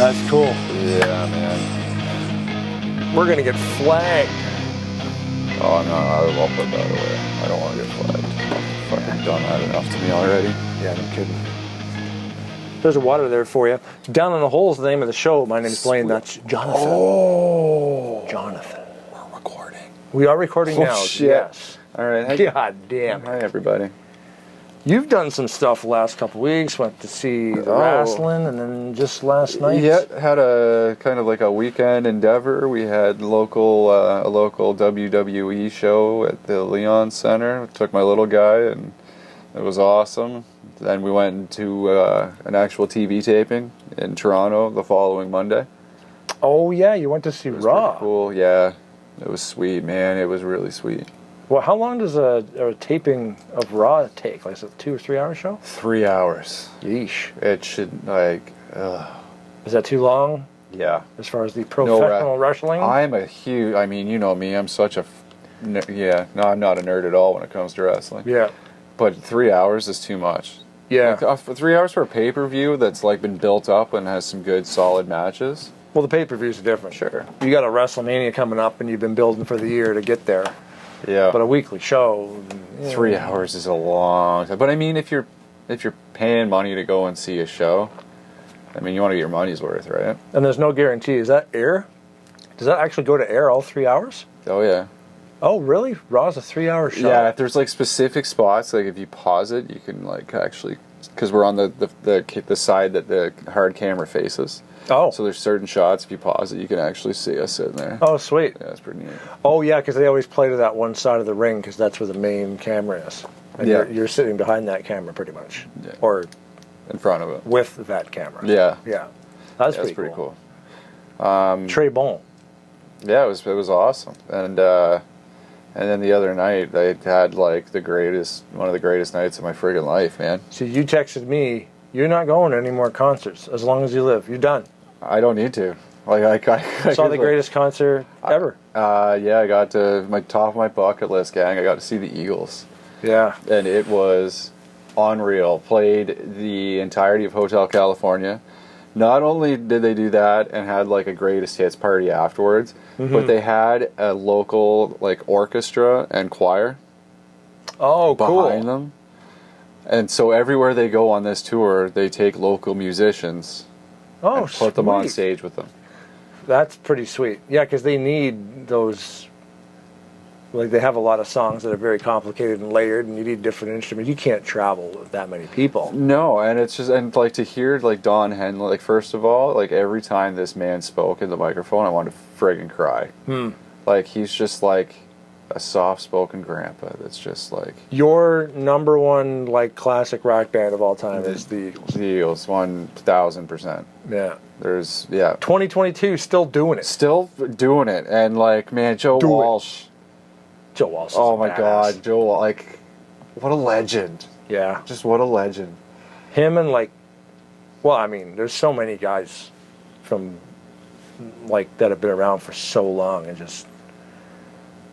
That's cool. Yeah, man. We're gonna get flagged. Oh no, I'll put that away. I don't want to get flagged. Fucking done that enough to me already. Yeah, no kidding. There's a water there for you. Down in the Hole is the name of the show. My name's Blaine. That's Jonathan. Oh, Jonathan. we're recording. We are recording now. Shit. Yes. All right. God damn. Hi, everybody. You've done some stuff the last couple weeks. Went to see the wrestling, and then just last night. Yeah, had a kind of like a weekend endeavor. We had a local WWE show at the Leon Center. Took my little guy, and it was awesome. Then we went into an actual TV taping in Toronto the following Monday. Oh yeah, you went to see Raw. Pretty cool, yeah. It was sweet, man. It was really sweet. Well, how long does a taping of Raw take? Like, is it a 2 or 3 hour show? 3 hours. Yeesh. It should, like, Is that too long? yeah. As far as the professional wrestling? I'm a huge, I mean, you know me, I'm such a, I'm not a nerd at all when it comes to wrestling. Yeah. But 3 hours is too much. Yeah. Like, 3 hours for a pay-per-view that's, like, been built up and has some good, solid matches. Well, the pay-per-views are different. Sure. You got a WrestleMania coming up, and you've been building for the year to get there. Yeah. But a weekly show, 3 hours is a long time. But I mean, if you're paying money to go and see a show, I mean, you want to get your money's worth, right? And there's no guarantee. Is that air? Does that actually go to air all 3 hours? Oh yeah. Oh really? Raw's a 3 hour show. Yeah, if there's like specific spots, like if you pause it, you can like actually, because we're on the side that the hard camera faces. Oh. So there's certain shots, if you pause it, you can actually see us sitting there. Oh sweet. Yeah, it's pretty neat. Oh yeah, because they always play to that one side of the ring because that's where the main camera is. And Yeah. you're sitting behind that camera pretty much. Yeah. Or In front of it. with that camera. Yeah. Yeah. That's That's pretty cool. Très bon. Yeah, it was awesome. And then the other night, I had like one of the greatest nights of my friggin' life, man. See, you texted me, you're not going to any more concerts as long as you live. You're done. I don't need to. Like I Saw the greatest concert ever. Yeah, I got to top of my bucket list, gang. I got to see the Eagles, Yeah. and it was unreal. Played the entirety of Hotel California. Not only did they do that and had like a greatest hits party afterwards, but they had a local like orchestra and choir Oh, behind cool. them. And so everywhere they go on this tour, they take local musicians Oh, and put them on sweet. stage with them. That's pretty sweet. Yeah, because they need those. Like, they have a lot of songs that are very complicated and layered, and you need different instruments. You can't travel with that many people. No, and it's just, and like to hear like Don Henley, like first of all, like every time this man spoke in the microphone, I wanted to friggin' cry. Like he's just like a soft-spoken grandpa that's just like... Your number one, like, classic rock band of all time is the Eagles. The Eagles, 1,000%. Yeah. There's, yeah. 2022, still doing it. Still doing it, and like, man, Joe Walsh. Joe Walsh is Oh my badass. God, Joe, like, what a legend. Yeah. Just what a legend. Him and, like, well, I mean, there's so many guys from, like, that have been around for so long and just...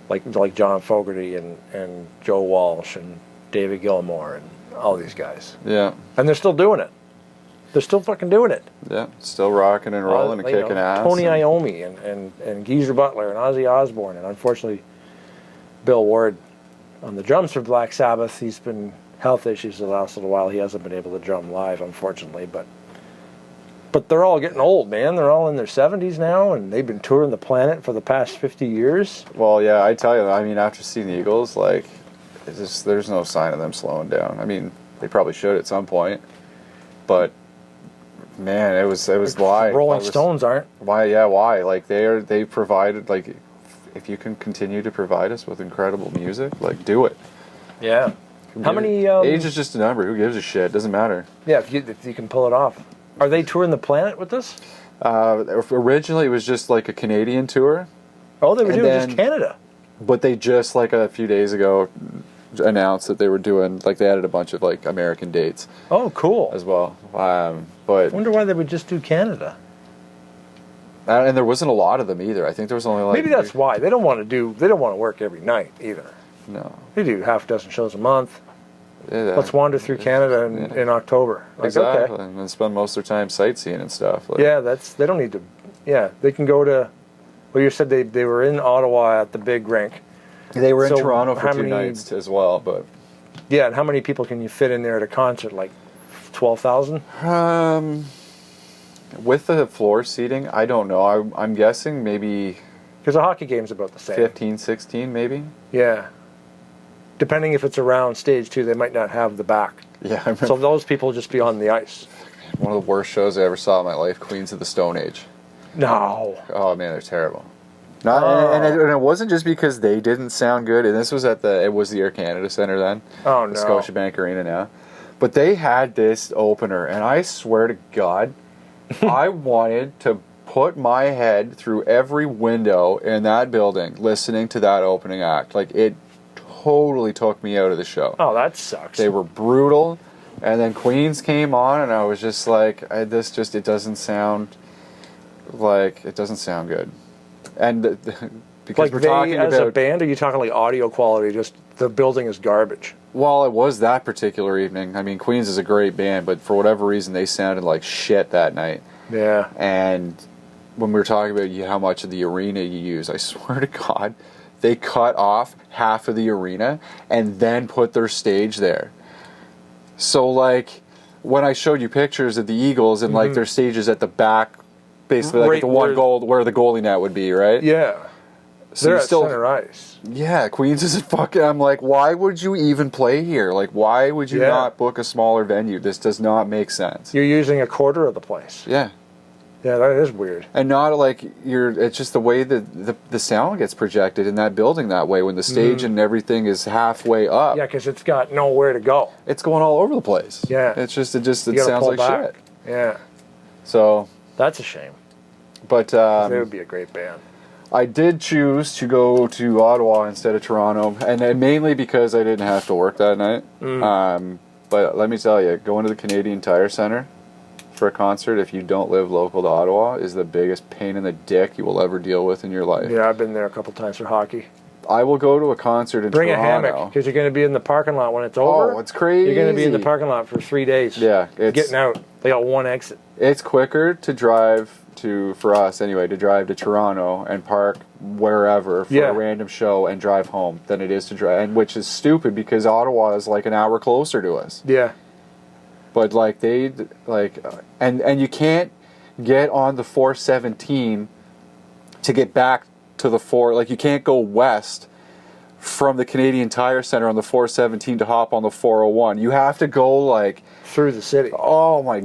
Like John Fogerty and Joe Walsh and David Gilmour and all these guys. Yeah. And they're still doing it. They're still fucking doing it. Yeah, still rocking and rolling and kicking ass. Tony Iommi and Geezer Butler and Ozzy Osbourne. And unfortunately, Bill Ward on the drums for Black Sabbath. He's been health issues the last little while. He hasn't been able to drum live, unfortunately. But they're all getting old, man. They're all in their 70s now, and they've been touring the planet for the past 50 years. Well, yeah, I tell you, I mean, after seeing the Eagles, like, it's just, there's no sign of them slowing down. I mean, they probably should at some point, but man, it was why Rolling Stones aren't. Why? Yeah, why? Like they provided, like, if you can continue to provide us with incredible music, like, do it. Yeah. How many? Age is just a number. Who gives a shit? Doesn't matter. Yeah, if you can pull it off. Are they touring the planet with this? Originally, it was just like a Canadian tour. Oh, they were doing just Canada. But they just, like, a few days ago announced that they were doing, like, they added a bunch of, like, American dates. Oh, cool. As well. But I wonder why they would just do Canada. And there wasn't a lot of them either. I think there was only like... Maybe that's why. They don't want to work every night either. No. They do half a dozen shows a month. Let's wander through Canada in October. Like, exactly, okay. and then spend most of their time sightseeing and stuff. Like, Yeah, they don't need to. Yeah, they can go to. Well, you said they were in Ottawa at the big rink. they were in So Toronto for how 2 many- nights as well, but Yeah, and how many people can you fit in there at a concert? Like 12,000? with the floor seating, I don't know. I'm guessing maybe Because a hockey game's about the same. 15, 16 maybe. Yeah. Depending if it's around stage too, they might not have the back. Yeah, I remember So those people just be on the ice. one of the worst shows I ever saw in my life, Queens of the Stone Age. No. Oh man, they're terrible. And it wasn't just because they didn't sound good. And this was it was the Air Canada Centre then. Oh, the no. Scotiabank Arena now. But they had this opener, and I swear to God, I wanted to put my head through every window in that building listening to that opening act. Like, it totally took me out of the show. Oh, that sucks. They were brutal, and then Queens came on, and I was just like, it doesn't sound good. And because like we're they, talking as a about, band, are you talking like audio quality? Just the building is garbage. well, it was that particular evening. I mean, Queens is a great band, but for whatever reason, they sounded like shit that night. Yeah. And when we were talking about how much of the arena you use, I swear to God, they cut off half of the arena and then put their stage there. So, like, when I showed you pictures of the Eagles and, like, their stages at the back, basically, like, Right at the one goal where the goalie net would be, right? Yeah. So They're you at still, center ice. yeah, Queens is fucking. I'm like, why would you even play here? Like, why would you Yeah. not book a smaller venue? This does not make sense. You're using a quarter of the place. Yeah. Yeah, that is weird. And not like it's just the way that the sound gets projected in that building that way when the stage and everything is halfway up. Yeah, because it's got nowhere to go. It's going all over the place. Yeah. It You gotta sounds pull like back. shit. Yeah, So, that's a shame. but They would be a great band. I did choose to go to Ottawa instead of Toronto, and then mainly because I didn't have to work that night. But let me tell you, going to the Canadian Tire Centre for a concert, if you don't live local to Ottawa, is the biggest pain in the dick you will ever deal with in your life. Yeah, I've been there a couple times for hockey. I will go to a concert in Bring Toronto. a hammock because you're going to be in the parking lot when it's over. Oh, it's crazy. You're going to be in the parking lot for 3 days. Yeah, it's Getting out. They got one exit. It's quicker to drive for us anyway, to drive to Toronto and park wherever for Yeah. a random show and drive home than it is to drive, and which is stupid because Ottawa is like an hour closer to us. Yeah. But like and you can't get on the 417 to get back to the you can't go west from the Canadian Tire Centre on the 417 to hop on the 401. You have to go like Through the city. oh my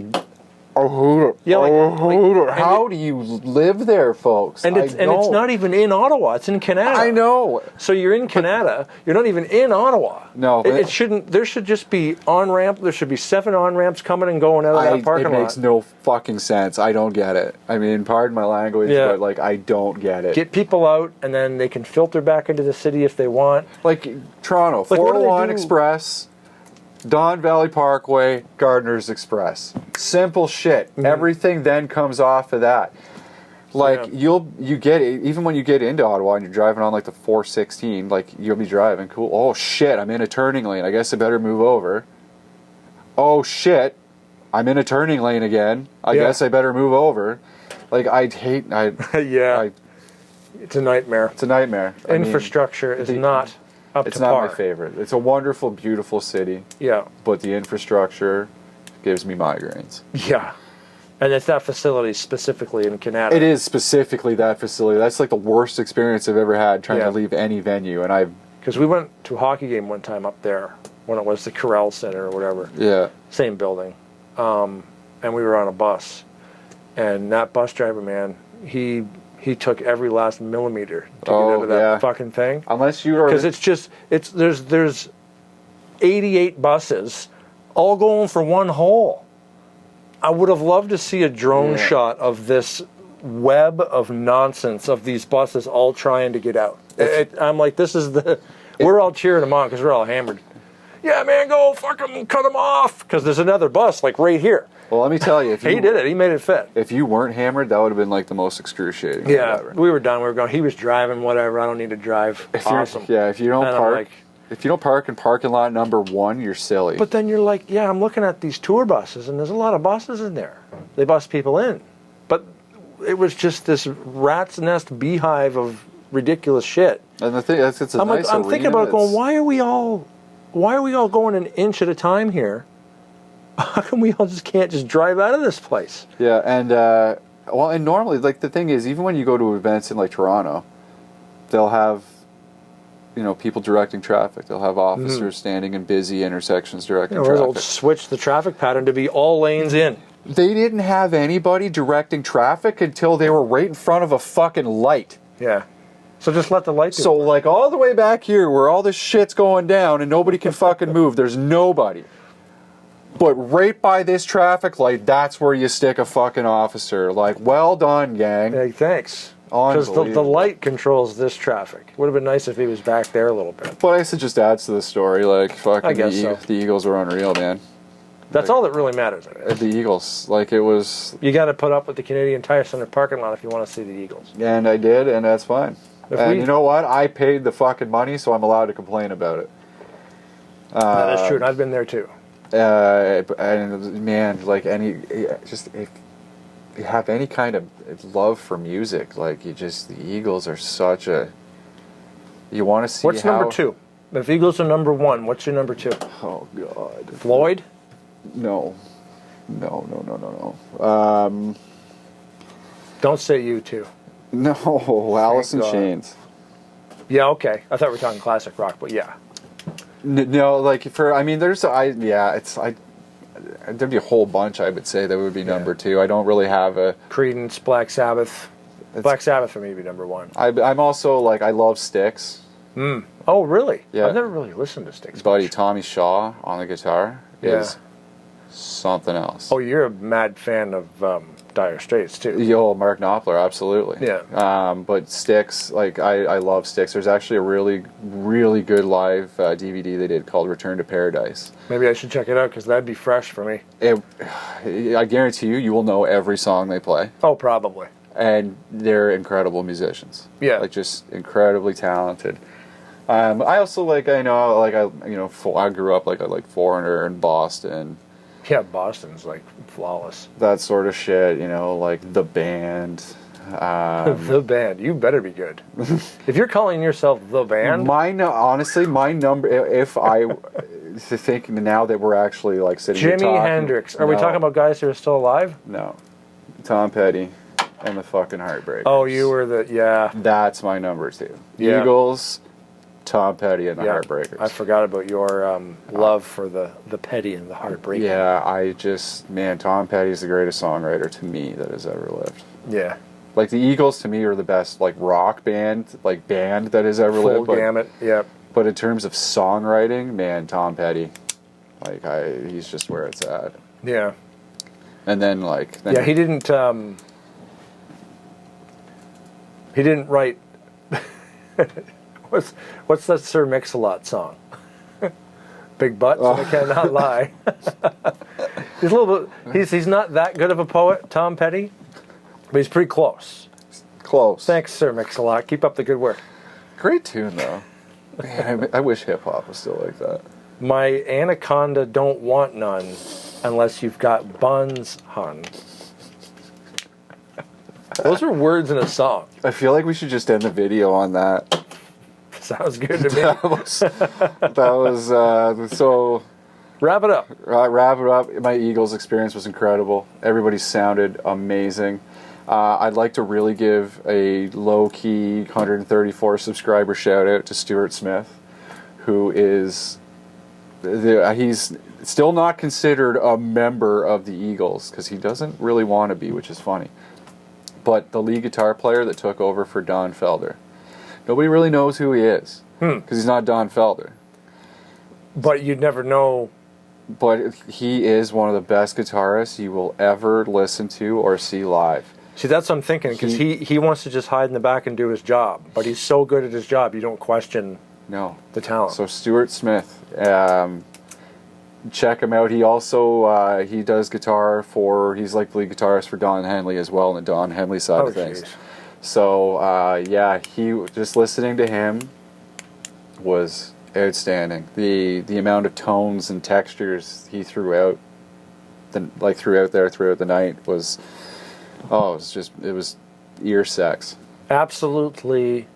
Yeah, how do you live there, folks? And it's not even in Ottawa. It's in Canada. I know. So you're in Canada. You're not even in Ottawa. No, It shouldn't. There should just be on ramp. There should be 7 on ramps coming and going out of that parking it lot. makes no fucking sense. I don't get it. I mean, pardon my language, Yeah. but like I don't get it. Get people out, and then they can filter back into the city if they want. Like Toronto, Like, what do they 401 do? Express, Don Valley Parkway, Gardner's Express. Simple shit. Everything then comes off of that. Like you get it, even when you get into Ottawa and you're driving on like the 416, like you'll be driving cool. Oh shit, I'm in a turning lane. I guess I better move over. Oh shit, I'm in a turning lane again. I guess I better move over. Like Yeah. It's a nightmare. It's a nightmare. I mean, Infrastructure is not up it's to not par. my favorite. It's a wonderful, beautiful city, Yeah. but the infrastructure gives me migraines. Yeah. And it's that facility specifically in Canada. It is specifically that facility. That's like the worst experience I've ever had trying Yeah. to leave any venue. And Because we went to a hockey game one time up there when it was the Corral Center or whatever. yeah. Same building. And we were on a bus. And that bus driver, man, he took every last millimeter to get out of that fucking thing. Unless you are... Because there's 88 buses all going for one hole. I would have loved to see a drone shot of this web of nonsense of these buses all trying to get out. I'm like, we're all cheering them on because we're all hammered. Yeah, man, go fucking cut them off. Because there's another bus like right here. Well, let me tell you. He did it. He made it fit. If you weren't hammered, that would have been like the most excruciating thing Yeah, ever. we were done. We were going. He was driving, whatever. I don't need to drive. Awesome. If you don't And I'm park... like, If you don't park in parking lot number 1, you're silly. But then you're like, yeah, I'm looking at these tour buses, and there's a lot of buses in there. They bus people in. But it was just this rat's nest beehive of ridiculous shit. And the thing is, it's a nice I'm arena. thinking about going, why are we all going an inch at a time here? How come we all just can't just drive out of this place? Yeah, and and normally, like, the thing is, even when you go to events in like Toronto, they'll have, people directing traffic. They'll have officers standing in busy intersections directing Or traffic. they'll switch the traffic pattern to be all lanes in. They didn't have anybody directing traffic until they were right in front of a fucking light. Yeah. So just let the light do So, it. like, all the way back here where all this shit's going down and nobody can fucking move, there's nobody. But right by this traffic light, that's where you stick a fucking officer. Like, well done, gang. Hey, thanks. Because the Unbelievable. light controls this traffic. Would have been nice if he was back there a little bit. But I guess it just adds to the story. Like, fucking I guess so. the Eagles were unreal, man. That's all that really matters. The Eagles, like, it was... You got to put up with the Canadian Tire Center parking lot if you want to see the Eagles. And I did, and that's fine. And we- you know what? I paid the fucking money, so I'm allowed to complain about it. That is true, and I've been there too. And man, like if you have any kind of love for music, like the Eagles are such a. You want to see What's number 2? If Eagles are number 1, what's your number 2? Oh God. Floyd? No. Don't say U2. No, Alice in God. Chains. Yeah, okay. I thought we were talking classic rock, but yeah. No, like there'd be a whole bunch I would say that would be number 2. I don't really have a. Creedence, Black Sabbath. Black Sabbath for me would be number 1. I'm also like I love Styx. Oh, really? Yeah. I've never really listened to Styx. Buddy much. Tommy Shaw on the guitar is something else. Oh, you're a mad fan of Dire Straits, too. Yo, Mark Knopfler, absolutely. Yeah. But Styx, like I love Styx. There's actually a really, really good live DVD they did called Return to Paradise. Maybe I should check it out, because that'd be fresh for me. I guarantee you will know every song they play. Oh, probably. And they're incredible musicians. Yeah. Like just incredibly talented. I also I grew up I like Foreigner and Boston. Yeah, Boston's like flawless. That sort of shit, like The Band. The Band. You better be good. If you're calling yourself The Band... Honestly, my number, if I to think now that we're actually sitting here Jimi talking, Hendrix. Are we talking about guys who are still alive? No. Tom Petty and the fucking Heartbreakers. Oh, you were the... Yeah. That's my number 2. Yeah. Eagles, Tom Petty, and the Yeah. Heartbreakers. I forgot about your love for the Petty and the Heartbreaker. Yeah, Tom Petty is the greatest songwriter to me that has ever lived. Yeah. Like, the Eagles to me are the best, rock band, band that has ever lived. Full gamut, yeah. But in terms of songwriting, man, Tom Petty, he's just where it's at. Yeah. And then, Yeah, he didn't write... What's that Sir Mix-a-Lot song? Big butts and I cannot lie. He's a little bit. He's not that good of a poet, Tom Petty, but he's pretty close. Close. Thanks, Sir Mix-a-Lot. Keep up the good work. Great tune, though. Man, I wish hip-hop was still like that. My anaconda don't want none unless you've got buns, hun. Those are words in a song. I feel like we should just end the video on that. Sounds good to me. that was so... Wrap it up. Wrap it up. My Eagles experience was incredible. Everybody sounded amazing. I'd like to really give a low-key 134 subscriber shout-out to Stuart Smith, who is... he's still not considered a member of the Eagles, because he doesn't really want to be, which is funny. But the lead guitar player that took over for Don Felder. Nobody really knows who he is, because he's not Don Felder. But you'd never know. But he is one of the best guitarists you will ever listen to or see live. See, that's what I'm thinking, because he wants to just hide in the back and do his job. But he's so good at his job, you don't question the talent. So Stuart Smith, check him out. He also, he does guitar he's like the lead guitarist for Don Henley as well, on the Don Henley side of things. Geez. So, just listening to him was outstanding. The amount of tones and textures he threw out, throughout the night was, it was ear sex. Absolutely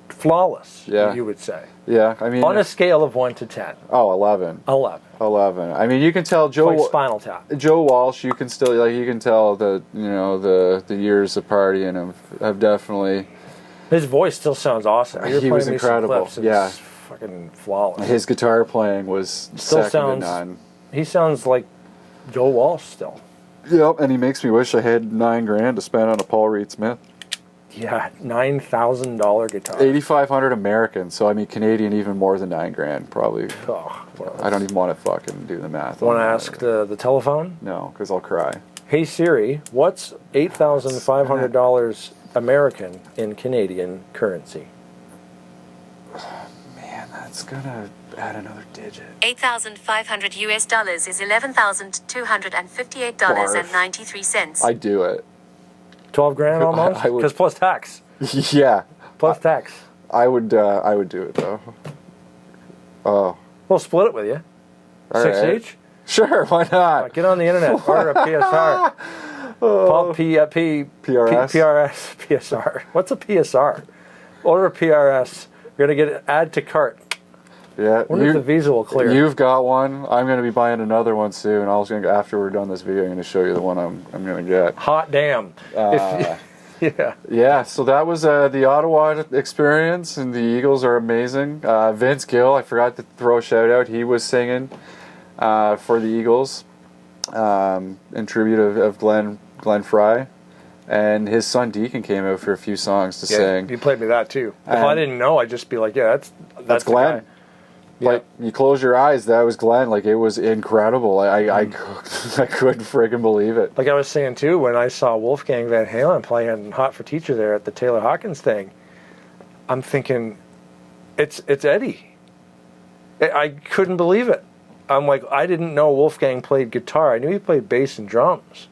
flawless, Yeah. you would say. Yeah, I mean, On a scale of 1 to 10. 11. 11. 11. I mean, you can tell Like Spinal Tap. Joe Walsh. You can still you can tell the years of partying have definitely. His voice still sounds awesome. He was incredible. Clips, yeah, it's fucking flawless. his guitar playing was Still second sounds- to none. He sounds like Joe Walsh still. Yep, and he makes me wish I had $9,000 to spend on a Paul Reed Smith. Yeah, $9,000 guitar. 8,500 American, so I mean Canadian, even more than $9,000 probably. Oh, I don't even want to fucking do the math. Want to on that. ask the telephone? No, because I'll cry. Hey Siri, what's $8,500 American in Canadian currency? Man, that's gonna add another digit. $8,500 is $11,258.93. I'd do it. 12 grand almost? I would- Because plus tax. Yeah, Plus tax. I would do it though. Oh, We'll split it with you. all 6 right. each? Sure, why not? Get on the internet. Order a PSR. Paul PRS? PRS. PSR. What's a PSR? Order a PRS. We're going to get add to cart. Yeah, Wonder if the visa will clear. You've got one. I'm going to be buying another one soon. After we're done this video, I'm going to show you the one I'm going to get. Hot damn. Yeah. Yeah, so that was the Ottawa experience, and the Eagles are amazing. Vince Gill, I forgot to throw a shout out. He was singing for the Eagles in tribute of Glenn Fry, and his son Deacon came out for a few songs to sing. You played me that too. If I didn't know, I'd just be like, yeah, that's the Glenn. guy. Yeah. Like, you close your eyes, that was Glenn. Like, it was incredible. I couldn't friggin' believe it. Like I was saying too, when I saw Wolfgang Van Halen playing Hot for Teacher there at the Taylor Hawkins thing, I'm thinking, it's Eddie. I couldn't believe it. I'm like, I didn't know Wolfgang played guitar. I knew he played bass and drums.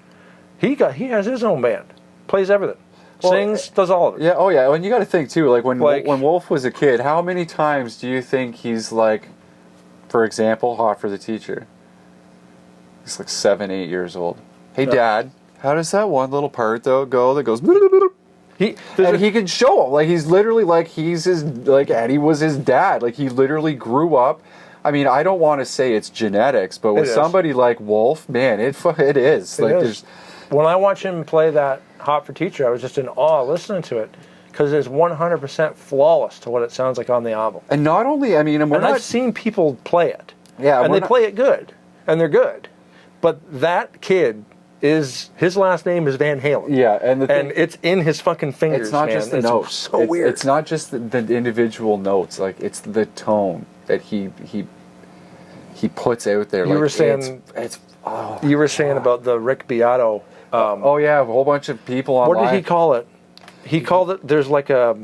He has his own band, plays everything, sings, does all of it. Yeah, oh yeah, and you got to think too, like when Wolf was a kid, how many times do you think he's like, for example, Hot for the Teacher? He's like 7, 8 years old. Hey, Dad, how does that one little part though go that goes? He can show him, like he's literally like Eddie was his dad. Like he literally grew up. I mean, I don't want to say it's genetics, but with somebody like Wolf, man, it is. When I watch him play that Hot for Teacher, I was just in awe listening to it because it's 100% flawless to what it sounds like on the album. And not only, I mean, I've seen people play it. Yeah, and they play it good, and they're good. But that kid his last name is Van Halen. Yeah, and it's in his fucking fingers. It's not just the notes. It's so weird. It's not just the individual notes. Like it's the tone that he puts out there. You were saying you were saying about the Rick Beato. Oh yeah, a whole bunch of people online. What did he call it? He called it. There's like a.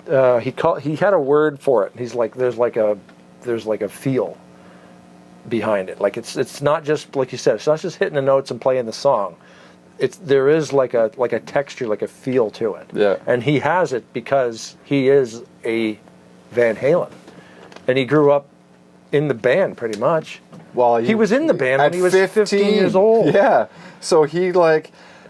He had a word for it. He's like there's like a feel behind it. Like it's not just like you said. It's not just hitting the notes and playing the song. There is like a texture, like a feel to it. Yeah. And he has it because he is a Van Halen, and he grew up in the band pretty much. Well, he was in the band when he was 15 years old. Yeah. So he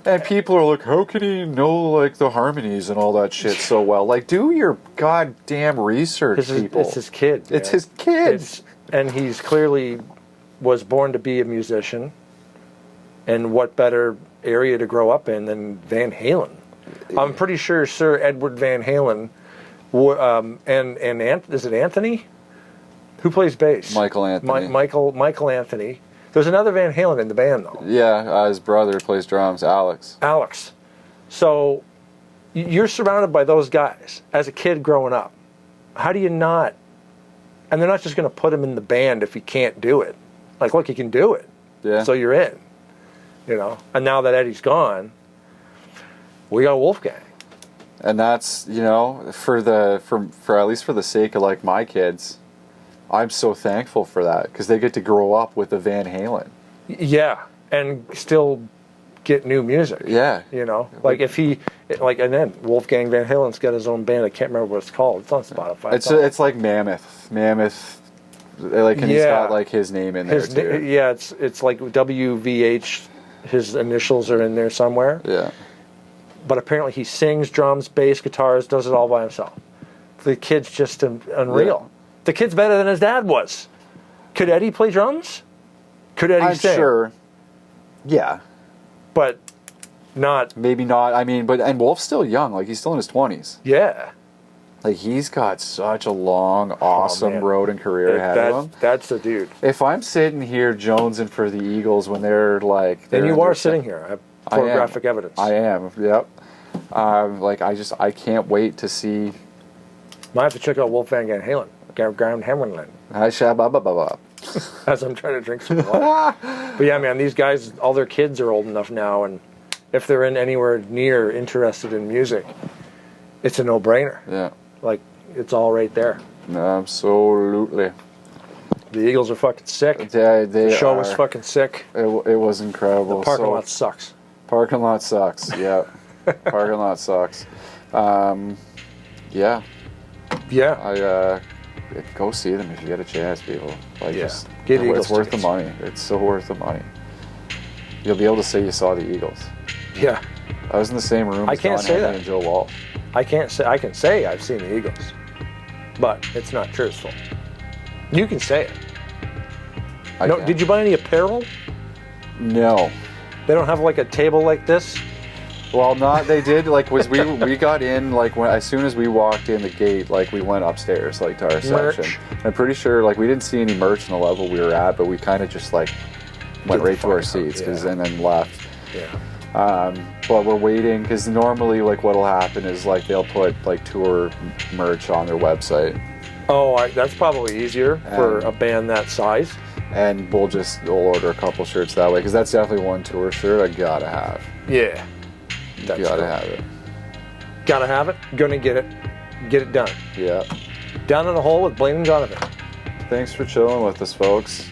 and people are like, how can he know like the harmonies and all that shit so well? Like, do your goddamn research, people. It's his kid. It's his kid. And he's clearly was born to be a musician. And what better area to grow up in than Van Halen? I'm pretty sure Sir Edward Van Halen, is it Anthony? Who plays bass? Michael Anthony. Michael Anthony. There's another Van Halen in the band, though. Yeah, his brother plays drums, Alex. So you're surrounded by those guys as a kid growing up. How do you not? And they're not just going to put him in the band if he can't do it. Like, look, he can do it. Yeah. So you're in. You know. And now that Eddie's gone, we got Wolfgang. And that's, for at least for the sake of like my kids, I'm so thankful for that because they get to grow up with a Van Halen. Yeah, and still get new music. Yeah. You know, like if he, like, and then Wolfgang Van Halen's got his own band. I can't remember what it's called. It's on Spotify. It's like Mammoth. Like, and he's got like his name in there too. Yeah, it's like WVH. His initials are in there somewhere. Yeah. But apparently he sings, drums, bass, guitars, does it all by himself. The kid's just unreal. Yeah. The kid's better than his dad was. Could Eddie play drums? Could Eddie sing? I'm sure. Yeah. But not. Maybe not. I mean, and Wolf's still young. Like, he's still in his 20s. Yeah. Like, he's got such a long, awesome road and career ahead of him. That's the dude. If I'm sitting here jonesing for the Eagles when they're like... And you are sitting here. I have photographic evidence. I am, yep. Like, I can't wait to see... Might have to check out Wolfgang Van Halen. Graham Hammerlin. As I'm trying to drink some water. But yeah, man, these guys, all their kids are old enough now, and if they're anywhere near interested in music, it's a no-brainer. Yeah. Like, it's all right there. Absolutely. The Eagles are fucking sick. The show was fucking sick. It was incredible. The parking lot sucks. Parking lot sucks, yeah. Parking lot sucks. Yeah. Yeah. Go see them if you get a chance, people. Like, Get it's Eagles worth tickets. the money. It's so worth the money. You'll be able to say you saw the Eagles. Yeah. I was in the same room I as can't Don say Henley that. and Joe Wall. I can say I've seen the Eagles, but it's not truthful. You can say it. No, did you buy any apparel? No. They don't have like a table like this? Well, they did, like, we got in, like, as soon as we walked in the gate, like, we went upstairs, like, to our section. I'm pretty sure, like, we didn't see any merch on the level we were at, but we kind of just, like, went right to our seats, and then left. Yeah. But we're waiting, because normally, like, what'll happen is, like, they'll put, like, tour merch on their website. Oh, that's probably easier for a band that size. And we'll order a couple shirts that way, because that's definitely one tour shirt I gotta have. Yeah. That's gotta have it. Gotta have it. Gonna get it. Get it done. Yeah. Down in the hole with Blaine and Jonathan. Thanks for chilling with us, folks.